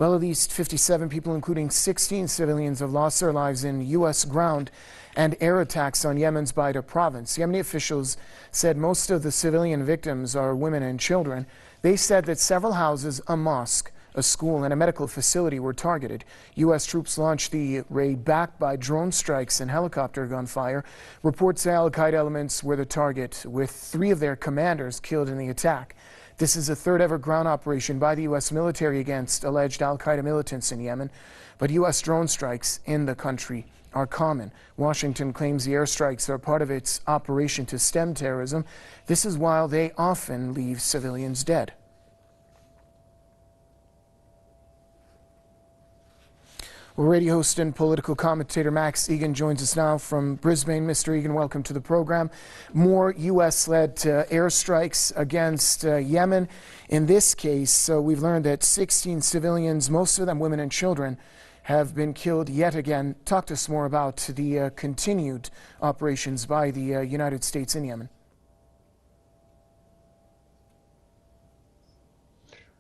Well, at least 57 people, including 16 civilians, have lost their lives in U.S. ground and air attacks on Yemen's Baida province. Yemeni officials said most of the civilian victims are women and children. They said that several houses, a mosque, a school, and a medical facility were targeted. U.S. troops launched the raid backed by drone strikes and helicopter gunfire. Reports say al-Qaeda elements were the target, with 3 of their commanders killed in the attack. This is the third ever ground operation by the U.S. military against alleged al-Qaeda militants in Yemen, but U.S. drone strikes in the country are common. Washington claims the airstrikes are part of its operation to stem terrorism. This is while they often leave civilians dead. Well, radio host and political commentator Max Igan joins us now from Brisbane. Mr. Igan, welcome to the program. More U.S.-led airstrikes against Yemen. In this case, we've learned that 16 civilians, most of them women and children, have been killed yet again. Talk to us more about the continued operations by the United States in Yemen.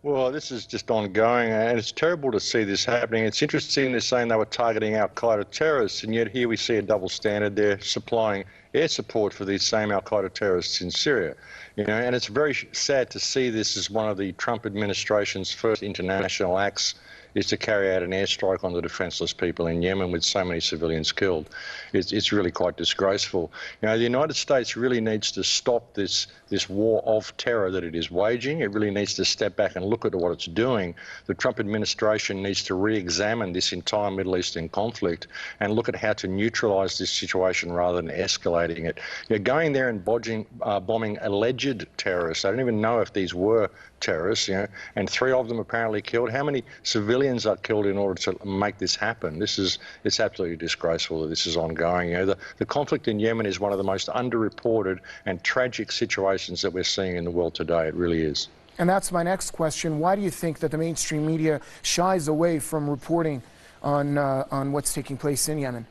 Well, this is just ongoing, and it's terrible to see this happening. It's interesting they're saying they were targeting al-Qaeda terrorists, and yet here we see a double standard. They're supplying air support for these same al-Qaeda terrorists in Syria. And it's very sad to see this as one of the Trump administration's first international acts is to carry out an airstrike on the defenseless people in Yemen with so many civilians killed. It's really quite disgraceful. The United States really needs to stop this war of terror that it is waging. It really needs to step back and look at what it's doing. The Trump administration needs to re-examine this entire Middle Eastern conflict and look at how to neutralise this situation rather than escalating it. Going there and bombing alleged terrorists, I don't even know if these were terrorists, and 3 of them apparently killed. How many civilians are killed in order to make this happen? It's absolutely disgraceful that this is ongoing. The conflict in Yemen is one of the most underreported and tragic situations that we're seeing in the world today. It really is. And that's my next question. Why do you think that the mainstream media shies away from reporting on what's taking place in Yemen?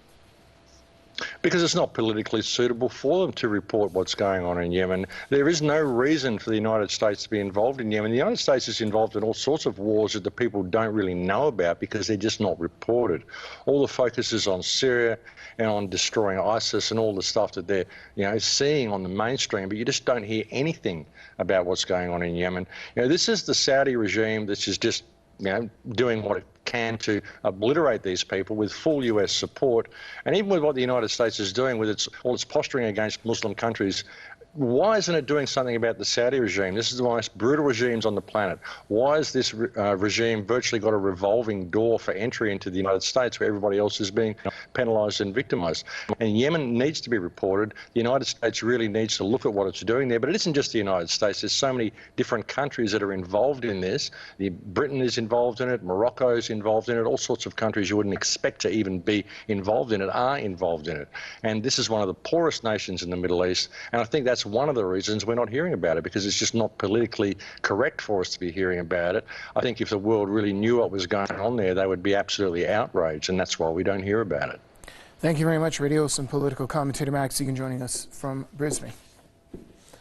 Because it's not politically suitable for them to report what's going on in Yemen. There is no reason for the United States to be involved in Yemen. The United States is involved in all sorts of wars that the people don't really know about because they're just not reported. All the focus is on Syria and on destroying ISIS and all the stuff that they're seeing on the mainstream, but you just don't hear anything about what's going on in Yemen. This is the Saudi regime that's just doing what it can to obliterate these people with full US support. And even with what the United States is doing with all its posturing against Muslim countries, why isn't it doing something about the Saudi regime? This is the most brutal regimes on the planet. Why has this regime virtually got a revolving door for entry into the United States where everybody else is being penalised and victimised? And Yemen needs to be reported. The United States really needs to look at what it's doing there. But it isn't just the United States. There's so many different countries that are involved in this. Britain is involved in it. Morocco is involved in it. All sorts of countries you wouldn't expect to even be involved in it are involved in it. And this is one of the poorest nations in the Middle East. And I think that's one of the reasons we're not hearing about it, because it's just not politically correct for us to be hearing about it. I think if the world really knew what was going on there, they would be absolutely outraged, and that's why we don't hear about it. Thank you very much, radio host and political commentator Max Igan joining us from Brisbane.